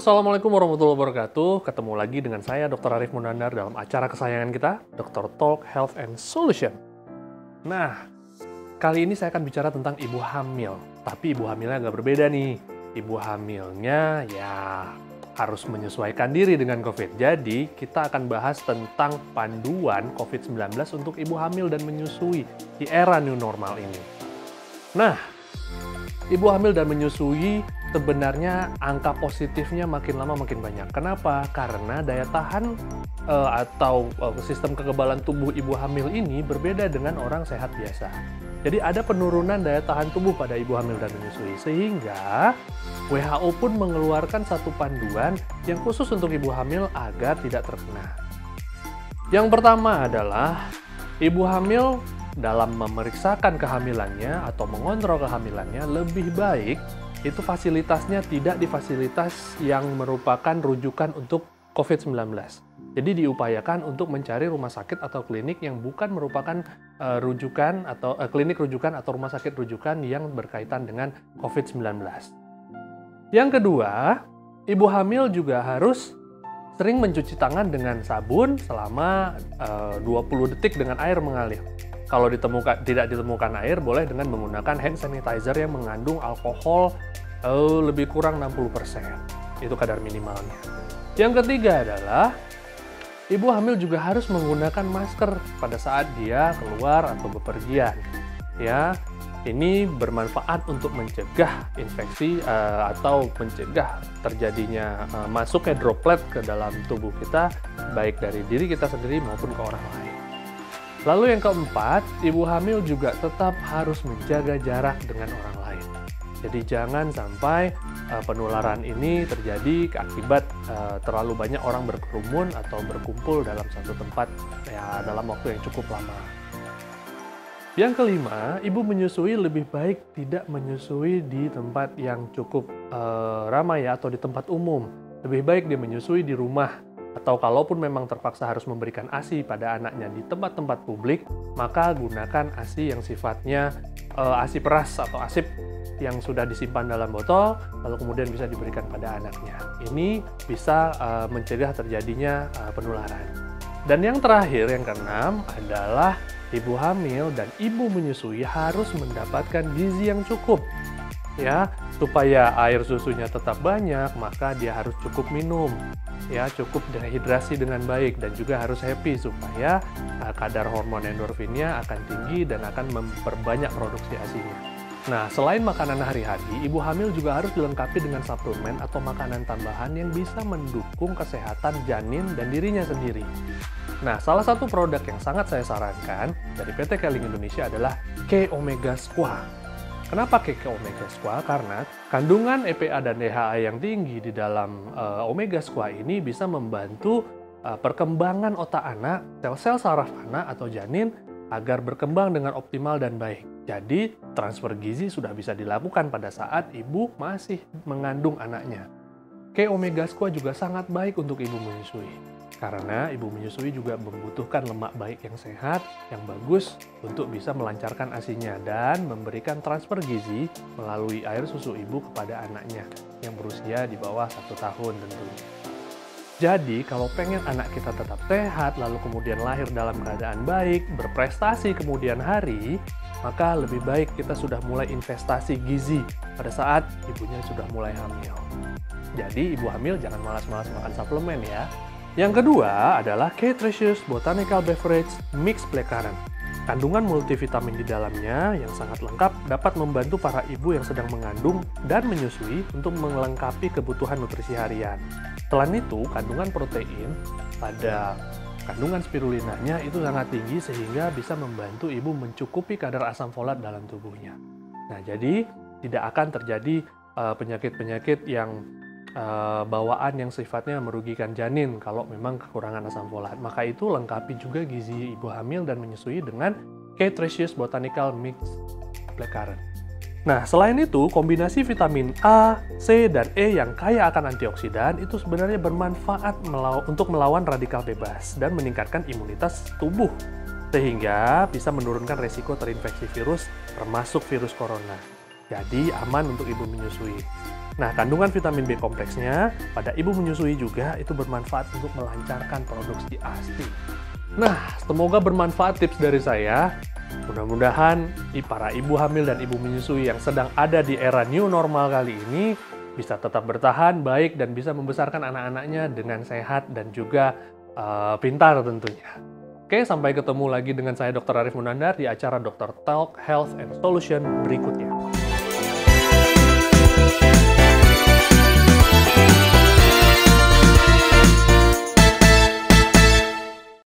Assalamualaikum warahmatullahi wabarakatuh. Ketemu lagi dengan saya Dr. Arif Munandar dalam acara kesayangan kita, Dr. Talk Health and Solution. Nah, kali ini saya akan bicara tentang ibu hamil. Tapi ibu hamilnya agak berbeda nih. Ibu hamilnya ya harus menyesuaikan diri dengan COVID. Jadi, kita akan bahas tentang panduan COVID-19 untuk ibu hamil dan menyusui di era new normal ini. Nah, ibu hamil dan menyusui sebenarnya angka positifnya makin lama makin banyak. Kenapa? Karena daya tahan atau sistem kekebalan tubuh ibu hamil ini berbeda dengan orang sehat biasa. Jadi ada penurunan daya tahan tubuh pada ibu hamil dan menyusui. Sehingga WHO pun mengeluarkan satu panduan yang khusus untuk ibu hamil agar tidak terkena. Yang pertama adalah ibu hamil dalam memeriksakan kehamilannya atau mengontrol kehamilannya lebih baik itu fasilitasnya tidak di fasilitas yang merupakan rujukan untuk COVID-19. Jadi diupayakan untuk mencari rumah sakit atau klinik yang bukan merupakan rujukan atau klinik rujukan atau rumah sakit rujukan yang berkaitan dengan COVID-19. Yang kedua, ibu hamil juga harus sering mencuci tangan dengan sabun selama 20 detik dengan air mengalir. Kalau tidak ditemukan air, boleh dengan menggunakan hand sanitizer yang mengandung alkohol lebih kurang 60%. Itu kadar minimalnya. Yang ketiga adalah ibu hamil juga harus menggunakan masker pada saat dia keluar atau bepergian. Ya, ini bermanfaat untuk mencegah infeksi atau mencegah terjadinya masuknya droplet ke dalam tubuh kita, baik dari diri kita sendiri maupun ke orang lain. Lalu yang keempat, ibu hamil juga tetap harus menjaga jarak dengan orang lain. Jadi jangan sampai penularan ini terjadi akibat terlalu banyak orang berkerumun atau berkumpul dalam satu tempat ya dalam waktu yang cukup lama. Yang kelima, ibu menyusui lebih baik tidak menyusui di tempat yang cukup ramai atau di tempat umum. Lebih baik dia menyusui di rumah. Atau kalaupun memang terpaksa harus memberikan ASI pada anaknya di tempat-tempat publik, maka gunakan ASI yang sifatnya ASI peras atau ASIP yang sudah disimpan dalam botol, lalu kemudian bisa diberikan pada anaknya. Ini bisa mencegah terjadinya penularan. Dan yang terakhir, yang keenam, adalah ibu hamil dan ibu menyusui harus mendapatkan gizi yang cukup. Ya, supaya air susunya tetap banyak, maka dia harus cukup minum. Ya, cukup dehidrasi dengan baik dan juga harus happy supaya kadar hormon endorfinnya akan tinggi dan akan memperbanyak produksi ASI-nya. Nah, selain makanan hari-hari, ibu hamil juga harus dilengkapi dengan suplemen atau makanan tambahan yang bisa mendukung kesehatan janin dan dirinya sendiri. Nah, salah satu produk yang sangat saya sarankan dari PT Keling Indonesia adalah K-Omega Squaa. Kenapa K-Omega Squaa? Karena kandungan EPA dan DHA yang tinggi di dalam Omega Squaa ini bisa membantu perkembangan otak anak, sel-sel saraf anak atau janin agar berkembang dengan optimal dan baik. Jadi, transfer gizi sudah bisa dilakukan pada saat ibu masih mengandung anaknya. K-Omega Squaa juga sangat baik untuk ibu menyusui. Karena ibu menyusui juga membutuhkan lemak baik yang sehat, yang bagus untuk bisa melancarkan ASI-nya dan memberikan transfer gizi melalui air susu ibu kepada anaknya yang berusia di bawah 1 tahun tentunya. Jadi, kalau pengen anak kita tetap sehat, lalu kemudian lahir dalam keadaan baik, berprestasi kemudian hari, maka lebih baik kita sudah mulai investasi gizi pada saat ibunya sudah mulai hamil. Jadi, ibu hamil jangan malas-malas makan suplemen ya. Yang kedua adalah K-Tricious Botanical Beverage Mix Blackcurrant. Kandungan multivitamin di dalamnya yang sangat lengkap dapat membantu para ibu yang sedang mengandung dan menyusui untuk melengkapi kebutuhan nutrisi harian. Selain itu, kandungan protein pada kandungan spirulinanya itu sangat tinggi sehingga bisa membantu ibu mencukupi kadar asam folat dalam tubuhnya. Nah, jadi tidak akan terjadi penyakit-penyakit yang bawaan yang sifatnya merugikan janin kalau memang kekurangan asam folat. Maka itu lengkapi juga gizi ibu hamil dan menyusui dengan K-Tricious Botanical Mix Blackcurrant. Nah, selain itu, kombinasi vitamin A, C, dan E yang kaya akan antioksidan itu sebenarnya bermanfaat untuk melawan radikal bebas dan meningkatkan imunitas tubuh, sehingga bisa menurunkan resiko terinfeksi virus, termasuk virus corona. Jadi, aman untuk ibu menyusui. Nah, kandungan vitamin B kompleksnya pada ibu menyusui juga itu bermanfaat untuk melancarkan produksi ASI. Nah, semoga bermanfaat tips dari saya. Mudah-mudahan para ibu hamil dan ibu menyusui yang sedang ada di era new normal kali ini bisa tetap bertahan baik dan bisa membesarkan anak-anaknya dengan sehat dan juga pintar tentunya. Oke, sampai ketemu lagi dengan saya Dr. Arif Munandar di acara Dr. Talk Health and Solution berikutnya.